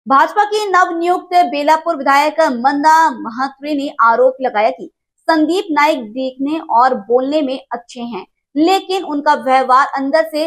भाजपा की नवनियुक्त बेलापुर विधायक मंदा महात्रे ने आरोप लगाया कि संदीप नाइक देखने और बोलने में अच्छे हैं, लेकिन उनका व्यवहार अंदर से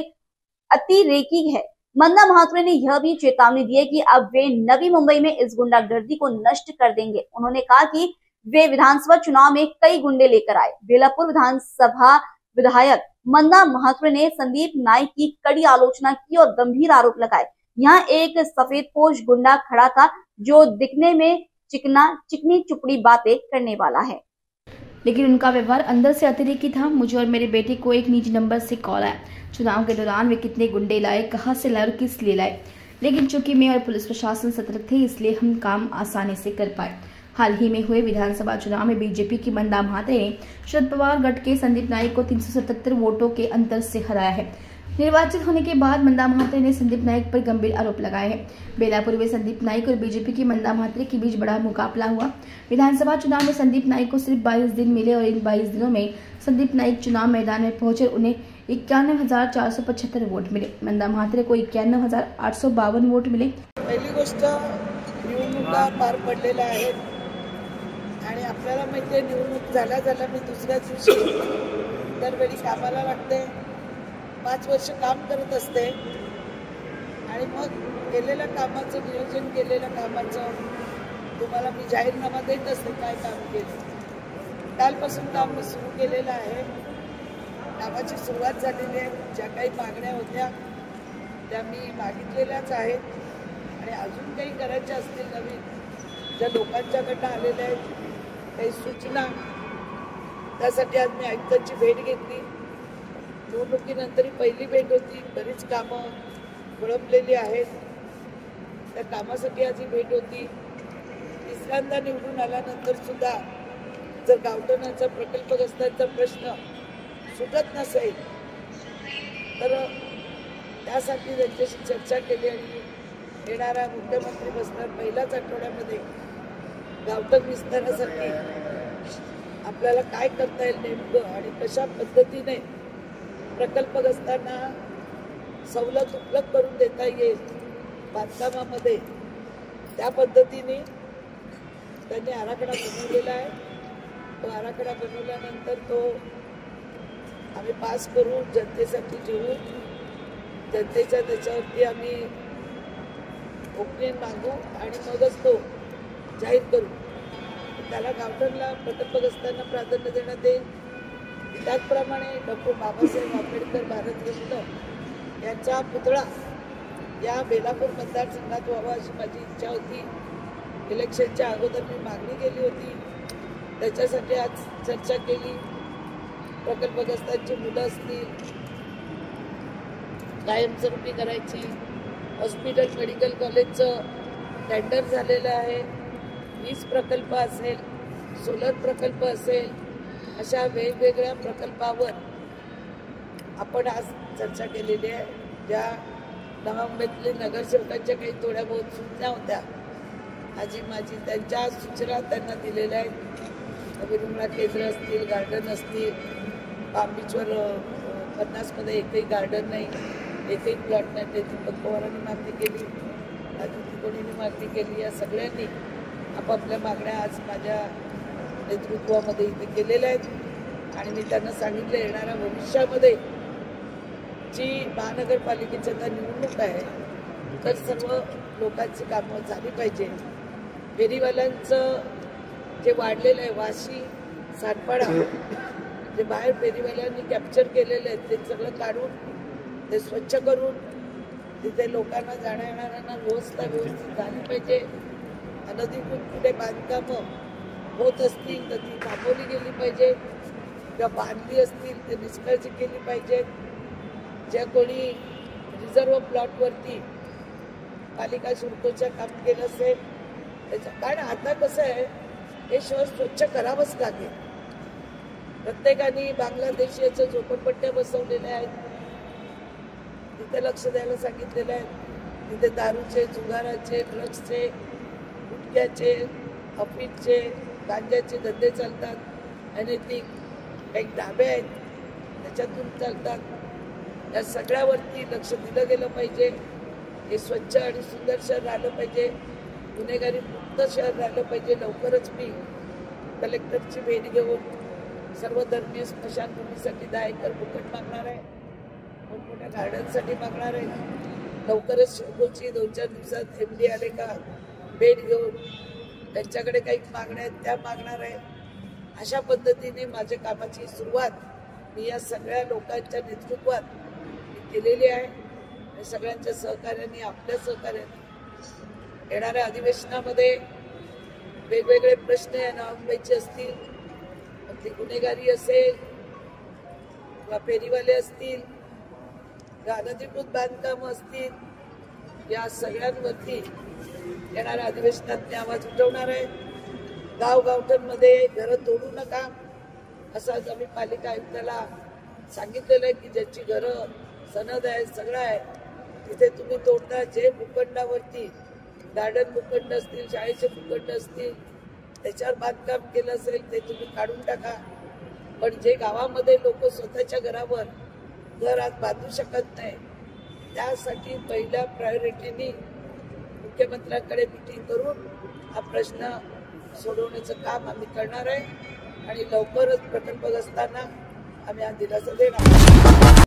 अतिरेकी है। मंदा महात्रे ने यह भी चेतावनी दी है कि अब वे नवी मुंबई में इस गुंडागर्दी को नष्ट कर देंगे। उन्होंने कहा कि वे विधानसभा चुनाव में कई गुंडे लेकर आए। बेलापुर विधानसभा विधायक मंदा महात्रे ने संदीप नाइक की कड़ी आलोचना की और गंभीर आरोप लगाए। यहाँ एक सफेदपोश गुंडा खड़ा था जो दिखने में चिकनी चुपड़ी बातें करने वाला है, लेकिन उनका व्यवहार अंदर से अतिरेकी था। मुझे और मेरे बेटे को एक निजी नंबर से कॉल आया। चुनाव के दौरान वे कितने गुंडे लाए, कहां से लाए और किस लिए लाए, लेकिन चूंकि मैं और पुलिस प्रशासन सतर्क थे इसलिए हम काम आसानी से कर पाए। हाल ही में हुए विधानसभा चुनाव में बीजेपी की मंदा महात्रे ने शरद पवार गठ के संदीप नाइक को 377 वोटों के अंतर से हराया है। निर्वाचित होने के बाद मंदा महात्रे ने संदीप नाइक पर गंभीर आरोप लगाए हैं। बेलापुर में संदीप नाइक और बीजेपी की मंदा महात्रे के बीच बड़ा मुकाबला हुआ। विधानसभा चुनाव में संदीप नाइक को सिर्फ 22 दिन मिले और इन 22 दिनों में संदीप नाइक चुनाव मैदान में पहुंचे। उन्हें 91,475 वोट मिले। मंदा महात्रे को 91,852 वोट मिले। पहिली गोष्ट निवडणुका पार पडलेल्या आहेत आणि आपल्याला माहिती आहे निवडणूक झाल्या मी दुसऱ्या दिवशी दरवेळी कामाला लागते, 5 वर्ष काम करत असते आणि मग केलेल्या कामाचं नियोजन केलेल्या कामाचं तुम्हाला मी जाहीरनामा देत असते काय काम केलं। कालपासून काम मी सुरू केलेलं आहे। कामाची सुरुवात झालेली आहे। ज्या काही मागण्या होत्या त्या मी मागितलेल्याच आहेत आणि अजून काही करायच्या असतील नवीन ज्या लोकांच्याकडनं आलेल्या आहेत काही सूचना, त्यासाठी आज मी आयुक्तांची भेट घेतली। निवडणुकीनंतर पहिली भेट होती। बरीच कामं विळंबलेली आहेत, त्या कामासाठी आज ही भेट होती। तिसऱ्यांदा निवडून आल्यानंतर सुद्धा जर गावठणाचा प्रकल्पग्रस्तांचा प्रश्न सुटत नसेल तर त्यासाठी त्यांच्याशी चर्चा केली आणि येणारा मुख्यमंत्री बसणार पहिल्याच आठवड्यामध्ये गावठण विस्तारासाठी आपल्याला काय करता येईल नेमकं आणि कशा पद्धतीने प्रकल्पग्रस्तांना सवलत उपलब्ध करून देता येईल बांधकामामध्ये, त्या पद्धतीने त्यांनी आराखडा बनवलेला आहे। तो आराखडा बनवल्यानंतर तो आम्ही पास करू, जनतेसाठी ठेवू, जनतेच्या त्याच्यावरती आम्ही ओपिनियन मागू आणि मगच तो जाहीर करू। त्याला गावठणला प्रकल्पग्रस्तांना प्राधान्य देण्यात येईल। त्याचप्रमाणे डॉक्टर बाबासाहेब आंबेडकर भारतरत्न यांचा पुतळा या बेलापूर मतदारसंघात व्हावा अशी माझी इच्छा होती। इलेक्शनच्या अगोदर मी मागणी केली होती, त्याच्यासाठी आज चर्चा केली। प्रकल्पग्रस्तांची मुलं असतील कायमस्वरूपी करायची, हॉस्पिटल मेडिकल कॉलेजचं टेंडर झालेलं आहे, वीज प्रकल्प असेल, सोलर प्रकल्प असेल, अशा वेगवेगळ्या प्रकल्पावर आपण आज चर्चा केलेली आहे। ज्या नवा मुंबईतले नगरसेवकांच्या काही थोड्या बहुत सूचना होत्या माझी त्यांच्या सूचना त्यांना दिलेल्या आहेत। नवीन केंद्र असतील, गार्डन असतील, पाम बीचवर 50मध्ये एकही गार्डन नाही, एकही प्लॉट नाही, ते दीपक पवारांनी मागणी केली, अदिती कोणीने मागणी केली। या सगळ्यांनी आपापल्या मागण्या आज माझ्या नेतृत्वामध्ये इथे केलेल्या आहेत आणि मी त्यांना सांगितलं येणाऱ्या भविष्यामध्ये जी महानगरपालिकेची आता निवडणूक आहे तर सर्व लोकांची कामं झाली पाहिजे। फेरीवाल्यांचं जे वाढलेलं आहे वाशी सातपाडा, जे बाहेर फेरीवाल्यांनी कॅप्चर केलेले आहेत ते सगळं काढून ते स्वच्छ करून तिथे लोकांना जाण्या येणाऱ्यांना व्यवस्था व्यवस्थित झाली पाहिजे। अनधिकृत कुठे बांधकामं होत असतील तर ती थांबवली गेली पाहिजे, किंवा बांधली असतील तर निष्काळजी केली पाहिजे। ज्या कोणी रिझर्व प्लॉटवरती पालिका शुल्कचं काम केलं असेल त्याच्या, कारण आता कसं आहे हे शहर स्वच्छ करावंच लागेल। प्रत्येकाने बांगलादेशीच्या झोपडपट्ट्या बसवलेल्या आहेत, तिथे लक्ष द्यायला सांगितलेलं आहे। तिथे दारूचे, जुगाराचे, ड्रग्सचे, गुटख्याचे, अफीमचे, गांजाचे धंदे चालतात, अनैतिक काही ढाबे आहेत त्याच्यातून चालतात। या सगळ्यावरती लक्ष दिलं गेलं पाहिजे। हे स्वच्छ आणि सुंदर शहर राहिलं पाहिजे, गुन्हेगारी मुक्त शहर राहिलं पाहिजे. लवकरच मी कलेक्टरची भेट घेऊन सर्व धर्मीय स्मशानभूमीसाठी 10 एकर फुकट मागणार आहे, मोठमोठ्या गार्डनसाठी मागणार आहे. लवकरच शिवपूरची 2-4 दिवसात MD आले का भेट घेऊन त्यांच्याकडे काही मागण्या आहेत त्या मागणार आहे. अशा पद्धतीने माझ्या कामाची सुरुवात मी या सगळ्या लोकांच्या नेतृत्वात केलेली आहे आणि सगळ्यांच्या सहकार्याने, आपल्या सहकार्याने येणाऱ्या अधिवेशनामध्ये वेगवेगळे प्रश्न या नवामुंबईचे असतील, मग ते गुन्हेगारी असेल किंवा फेरीवाले असतील, अनधिकृत बांधकामं असतील, या सगळ्यांवरती येणाऱ्या अधिवेशनात मी आवाज उठवणार आहे. गावगावठांमध्ये घरं तोडू नका असं आज आम्ही पालिका आयुक्ताला सांगितलेलं आहे की ज्यांची घरं सनद आहे, सगळं आहे, तिथे तुम्ही तोडता. जे भूखंडावरती गार्डन भूखंड असतील, शाळेचे भूखंड असतील, त्याच्यावर बांधकाम केलं असेल ते तुम्ही काढून टाका. पण जे गावामध्ये लोक स्वतःच्या घरावर घर आज बांधू शकत नाही, त्यासाठी पहिल्या प्रायोरिटीनी मुख्यमंत्र्यांकडे मिटिंग करून हा प्रश्न सोडवण्याचं काम आम्ही करणार आहे आणि लवकरच प्रकल्पग्रस्तांना आम्ही हा दिलासा देणार.